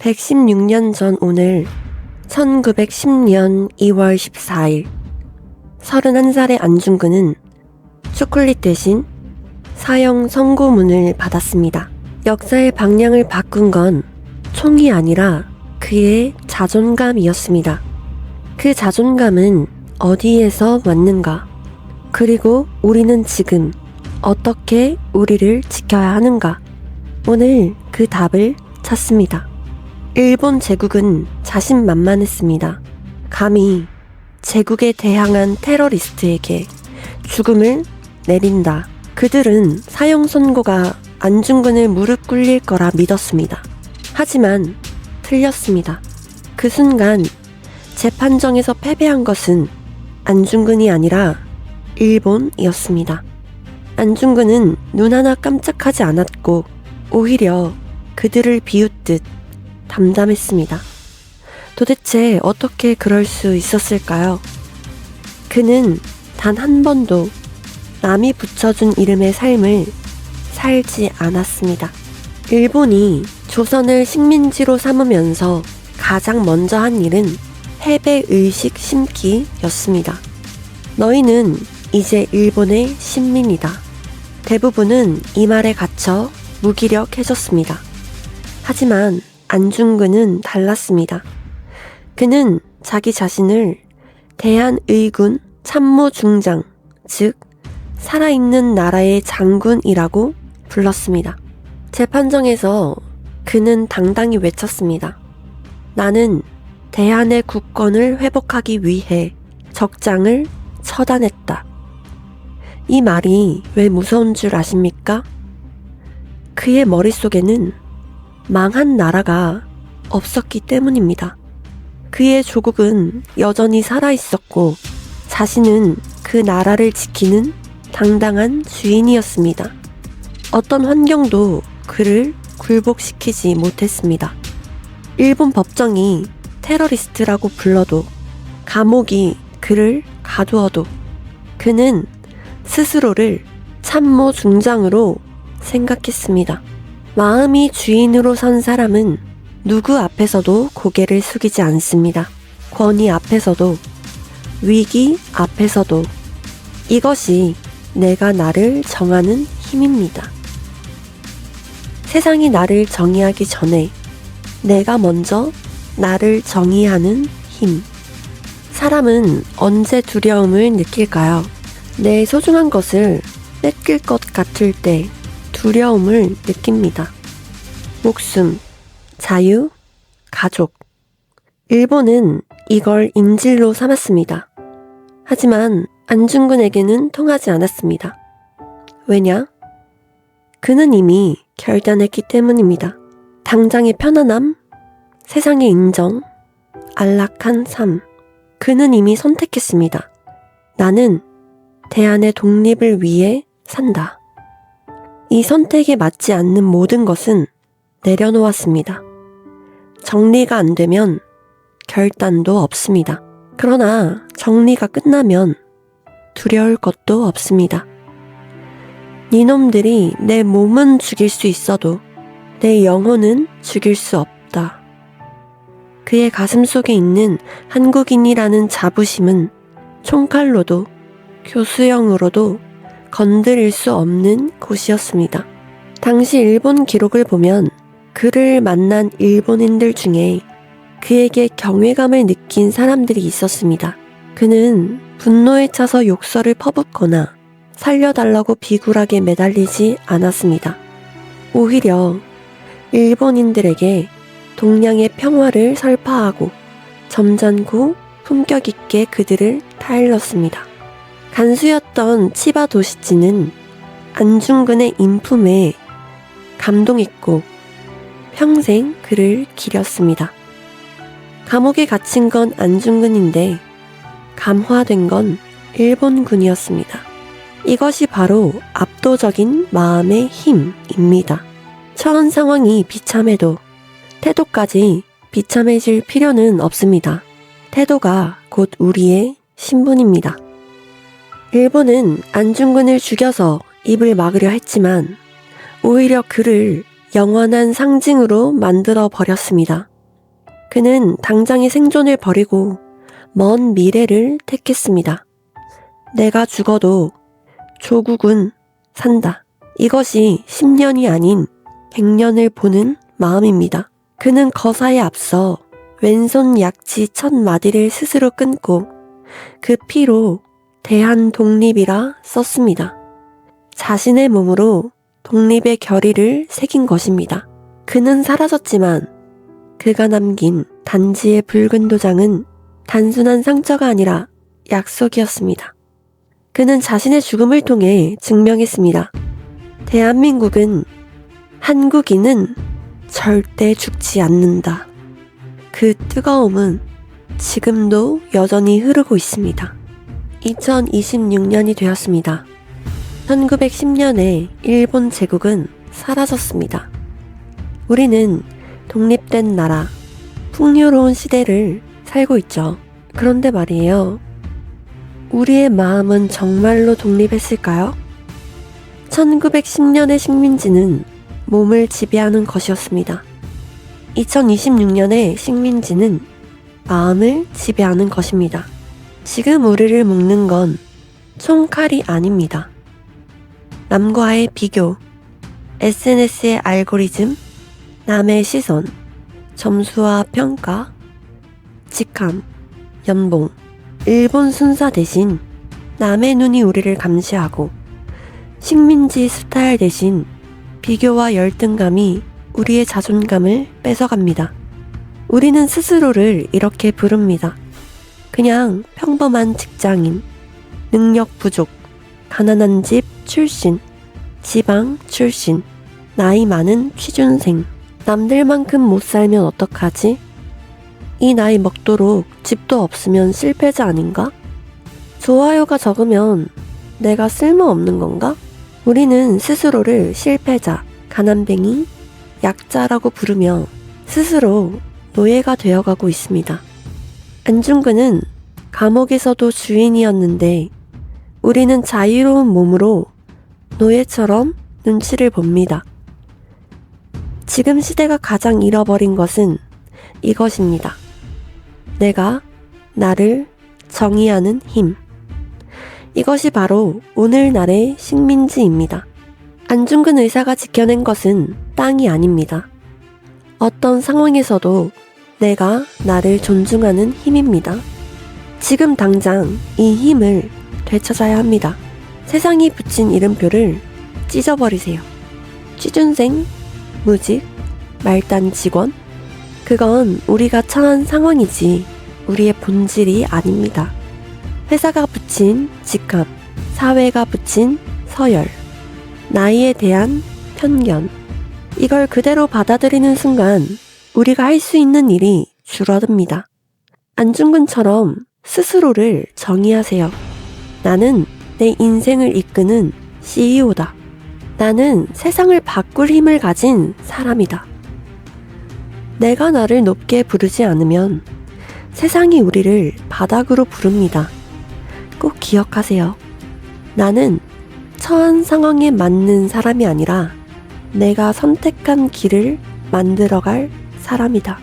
116년 전 오늘 1910년 2월 14일 31살의 안중근은 초콜릿 대신 사형 선고문을 받았습니다. 역사의 방향을 바꾼 건 총이 아니라 그의 자존감이었습니다. 그 자존감은 어디에서 왔는가? 그리고 우리는 지금 어떻게 우리를 지켜야 하는가? 오늘 그 답을 찾습니다. 일본 제국은 자신만만했습니다. 감히 제국에 대항한 테러리스트에게 죽음을 내린다. 그들은 사형 선고가 안중근을 무릎 꿇릴 거라 믿었습니다. 하지만 틀렸습니다. 그 순간 재판정에서 패배한 것은 안중근이 아니라 일본이었습니다. 안중근은 눈 하나 깜짝하지 않았고 오히려 그들을 비웃듯 담담했습니다. 도대체 어떻게 그럴 수 있었을까요? 그는 단 한 번도 남이 붙여준 이름의 삶을 살지 않았습니다. 일본이 조선을 식민지로 삼으면서 가장 먼저 한 일은 패배의식 심기였습니다. 너희는 이제 일본의 식민이다. 대부분은 이 말에 갇혀 무기력해졌습니다. 하지만 안중근은 달랐습니다. 그는 자기 자신을 대한의군 참모중장, 즉 살아있는 나라의 장군이라고 불렀습니다. 재판정에서 그는 당당히 외쳤습니다. 나는 대한의 국권을 회복하기 위해 적장을 처단했다. 이 말이 왜 무서운 줄 아십니까? 그의 머릿속에는 망한 나라가 없었기 때문입니다. 그의 조국은 여전히 살아있었고 자신은 그 나라를 지키는 당당한 주인이었습니다. 어떤 환경도 그를 굴복시키지 못했습니다. 일본 법정이 테러리스트라고 불러도 감옥이 그를 가두어도 그는 스스로를 참모 중장으로 생각했습니다. 마음이 주인으로 선 사람은 누구 앞에서도 고개를 숙이지 않습니다. 권위 앞에서도 위기 앞에서도 이것이 내가 나를 정하는 힘입니다. 세상이 나를 정의하기 전에 내가 먼저 나를 정의하는 힘. 사람은 언제 두려움을 느낄까요? 내 소중한 것을 뺏길 것 같을 때 두려움을 느낍니다. 목숨, 자유, 가족. 일본은 이걸 인질로 삼았습니다. 하지만 안중근에게는 통하지 않았습니다. 왜냐? 그는 이미 결단했기 때문입니다. 당장의 편안함, 세상의 인정, 안락한 삶. 그는 이미 선택했습니다. 나는 대한의 독립을 위해 산다. 이 선택에 맞지 않는 모든 것은 내려놓았습니다. 정리가 안 되면 결단도 없습니다. 그러나 정리가 끝나면 두려울 것도 없습니다. 니놈들이 내 몸은 죽일 수 있어도 내 영혼은 죽일 수 없다. 그의 가슴 속에 있는 한국인이라는 자부심은 총칼로도 교수형으로도 건드릴 수 없는 곳이었습니다. 당시 일본 기록을 보면 그를 만난 일본인들 중에 그에게 경외감을 느낀 사람들이 있었습니다. 그는 분노에 차서 욕설을 퍼붓거나 살려달라고 비굴하게 매달리지 않았습니다. 오히려 일본인들에게 동양의 평화를 설파하고 점잖고 품격 있게 그들을 타일렀습니다. 간수였던 치바 도시치는 안중근의 인품에 감동했고 평생 그를 기렸습니다. 감옥에 갇힌 건 안중근인데 감화된 건 일본군이었습니다. 이것이 바로 압도적인 마음의 힘입니다. 처한 상황이 비참해도 태도까지 비참해질 필요는 없습니다. 태도가 곧 우리의 신분입니다. 일본은 안중근을 죽여서 입을 막으려 했지만 오히려 그를 영원한 상징으로 만들어 버렸습니다. 그는 당장의 생존을 버리고 먼 미래를 택했습니다. 내가 죽어도 조국은 산다. 이것이 10년이 아닌 100년을 보는 마음입니다. 그는 거사에 앞서 왼손 약지 1000마디를 스스로 끊고 그 피로 대한독립이라 썼습니다. 자신의 몸으로 독립의 결의를 새긴 것입니다. 그는 사라졌지만 그가 남긴 단지의 붉은 도장은 단순한 상처가 아니라 약속이었습니다. 그는 자신의 죽음을 통해 증명했습니다. 대한민국은, 한국인은 절대 죽지 않는다. 그 뜨거움은 지금도 여전히 흐르고 있습니다. 2026년이 되었습니다. 1910년에 일본 제국은 사라졌습니다. 우리는 독립된 나라, 풍요로운 시대를 살고 있죠. 그런데 말이에요. 우리의 마음은 정말로 독립했을까요? 1910년의 식민지는 몸을 지배하는 것이었습니다. 2026년의 식민지는 마음을 지배하는 것입니다. 지금 우리를 묶는 건 총칼이 아닙니다. 남과의 비교, SNS의 알고리즘, 남의 시선, 점수와 평가, 직함, 연봉, 일본 순사 대신 남의 눈이 우리를 감시하고 식민지 스타일 대신 비교와 열등감이 우리의 자존감을 뺏어갑니다. 우리는 스스로를 이렇게 부릅니다. 그냥 평범한 직장인, 능력 부족, 가난한 집 출신, 지방 출신, 나이 많은 취준생. 남들만큼 못 살면 어떡하지? 이 나이 먹도록 집도 없으면 실패자 아닌가? 좋아요가 적으면 내가 쓸모없는 건가? 우리는 스스로를 실패자, 가난뱅이, 약자라고 부르며 스스로 노예가 되어가고 있습니다. 안중근은 감옥에서도 주인이었는데 우리는 자유로운 몸으로 노예처럼 눈치를 봅니다. 지금 시대가 가장 잃어버린 것은 이것입니다. 내가 나를 정의하는 힘. 이것이 바로 오늘날의 식민지입니다. 안중근 의사가 지켜낸 것은 땅이 아닙니다. 어떤 상황에서도 내가 나를 존중하는 힘입니다. 지금 당장 이 힘을 되찾아야 합니다. 세상이 붙인 이름표를 찢어버리세요. 취준생, 무직, 말단 직원, 그건 우리가 처한 상황이지 우리의 본질이 아닙니다. 회사가 붙인 직함, 사회가 붙인 서열, 나이에 대한 편견, 이걸 그대로 받아들이는 순간 우리가 할 수 있는 일이 줄어듭니다. 안중근처럼 스스로를 정의하세요. 나는 내 인생을 이끄는 CEO다. 나는 세상을 바꿀 힘을 가진 사람이다. 내가 나를 높게 부르지 않으면 세상이 우리를 바닥으로 부릅니다. 꼭 기억하세요. 나는 처한 상황에 맞는 사람이 아니라 내가 선택한 길을 만들어갈 사람이다.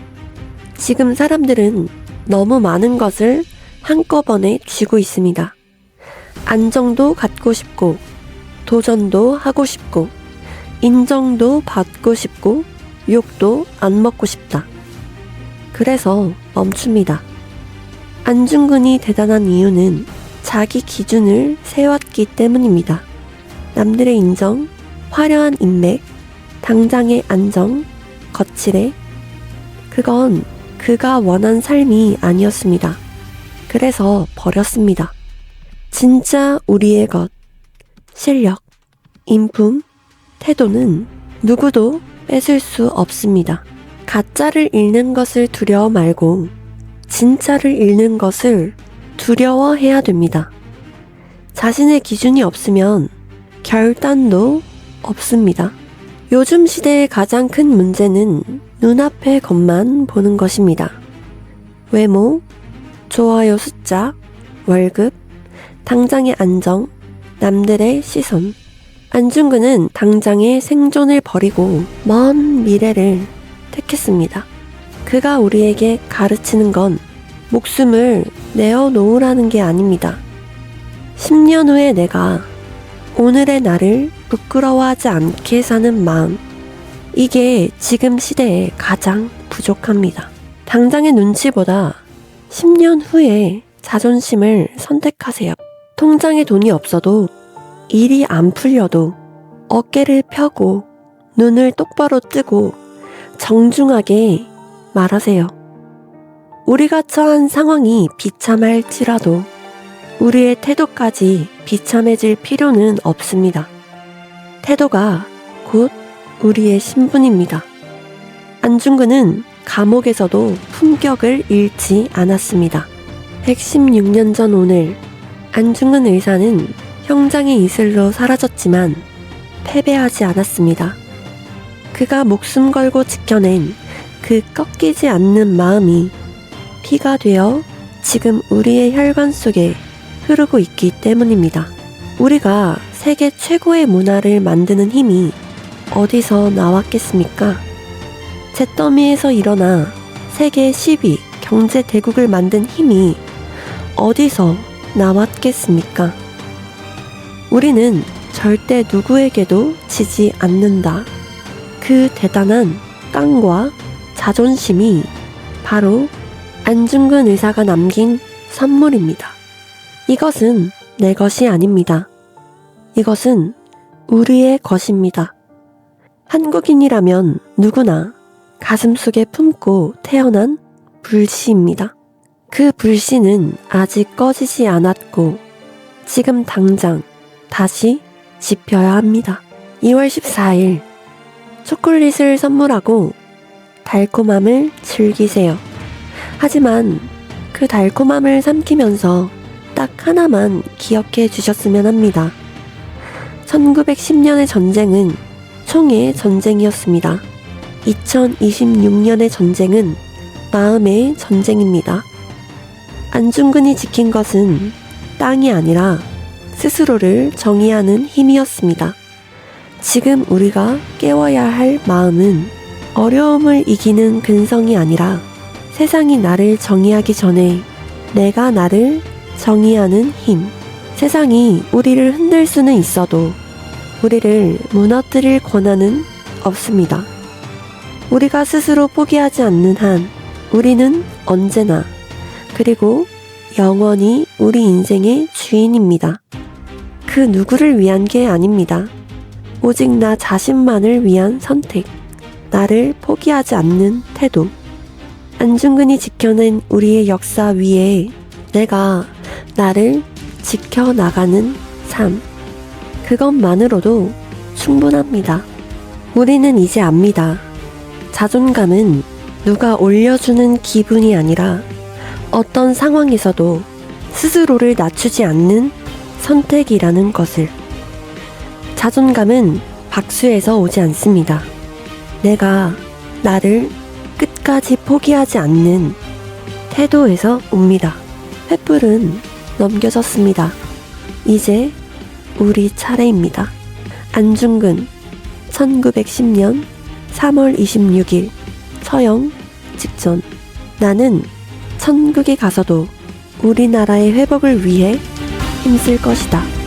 지금 사람들은 너무 많은 것을 한꺼번에 쥐고 있습니다. 안정도 갖고 싶고, 도전도 하고 싶고, 인정도 받고 싶고, 욕도 안 먹고 싶다. 그래서 멈춥니다. 안중근이 대단한 이유는 자기 기준을 세웠기 때문입니다. 남들의 인정, 화려한 인맥, 당장의 안정, 거칠해. 그건 그가 원한 삶이 아니었습니다. 그래서 버렸습니다. 진짜 우리의 것, 실력, 인품, 태도는 누구도 뺏을 수 없습니다. 가짜를 잃는 것을 두려워 말고 진짜를 잃는 것을 두려워해야 됩니다. 자신의 기준이 없으면 결단도 없습니다. 요즘 시대의 가장 큰 문제는 눈앞의 것만 보는 것입니다. 외모, 좋아요 숫자, 월급, 당장의 안정, 남들의 시선. 안중근은 당장의 생존을 버리고 먼 미래를 택했습니다. 그가 우리에게 가르치는 건 목숨을 내어놓으라는 게 아닙니다. 10년 후에 내가 오늘의 나를 부끄러워하지 않게 사는 마음, 이게 지금 시대에 가장 부족합니다. 당장의 눈치보다 10년 후에 자존심을 선택하세요. 통장에 돈이 없어도, 일이 안 풀려도 어깨를 펴고 눈을 똑바로 뜨고 정중하게 말하세요. 우리가 처한 상황이 비참할지라도 우리의 태도까지 비참해질 필요는 없습니다. 태도가 곧 우리의 신분입니다. 안중근은 감옥에서도 품격을 잃지 않았습니다. 116년 전 오늘, 안중근 의사는 형장의 이슬로 사라졌지만 패배하지 않았습니다. 그가 목숨 걸고 지켜낸 그 꺾이지 않는 마음이 피가 되어 지금 우리의 혈관 속에 흐르고 있기 때문입니다. 우리가 세계 최고의 문화를 만드는 힘이 어디서 나왔겠습니까? 잿더미에서 일어나 세계 10위 경제 대국을 만든 힘이 어디서 나왔겠습니까? 우리는 절대 누구에게도 지지 않는다. 그 대단한 깡과 자존심이 바로 안중근 의사가 남긴 선물입니다. 이것은 내 것이 아닙니다. 이것은 우리의 것입니다. 한국인이라면 누구나 가슴속에 품고 태어난 불씨입니다. 그 불씨는 아직 꺼지지 않았고 지금 당장 다시 지펴야 합니다. 2월 14일 초콜릿을 선물하고 달콤함을 즐기세요. 하지만 그 달콤함을 삼키면서 딱 하나만 기억해 주셨으면 합니다. 1910년의 전쟁은 총의 전쟁이었습니다. 2026년의 전쟁은 마음의 전쟁입니다. 안중근이 지킨 것은 땅이 아니라 스스로를 정의하는 힘이었습니다. 지금 우리가 깨워야 할 마음은 어려움을 이기는 근성이 아니라 세상이 나를 정의하기 전에 내가 나를 정의하는 힘. 세상이 우리를 흔들 수는 있어도 우리를 무너뜨릴 권한은 없습니다. 우리가 스스로 포기하지 않는 한 우리는 언제나 그리고 영원히 우리 인생의 주인입니다. 그 누구를 위한 게 아닙니다. 오직 나 자신만을 위한 선택. 나를 포기하지 않는 태도. 안중근이 지켜낸 우리의 역사 위에 내가 나를 지켜나가는 삶. 그것만으로도 충분합니다. 우리는 이제 압니다. 자존감은 누가 올려주는 기분이 아니라 어떤 상황에서도 스스로를 낮추지 않는 선택이라는 것을. 자존감은 박수에서 오지 않습니다. 내가 나를 끝까지 포기하지 않는 태도에서 옵니다. 횃불은 넘겨졌습니다. 이제 우리 차례입니다. 안중근 1910년 3월 26일 처형 직전. 나는 천국에 가서도 우리나라의 회복을 위해 힘쓸 것이다.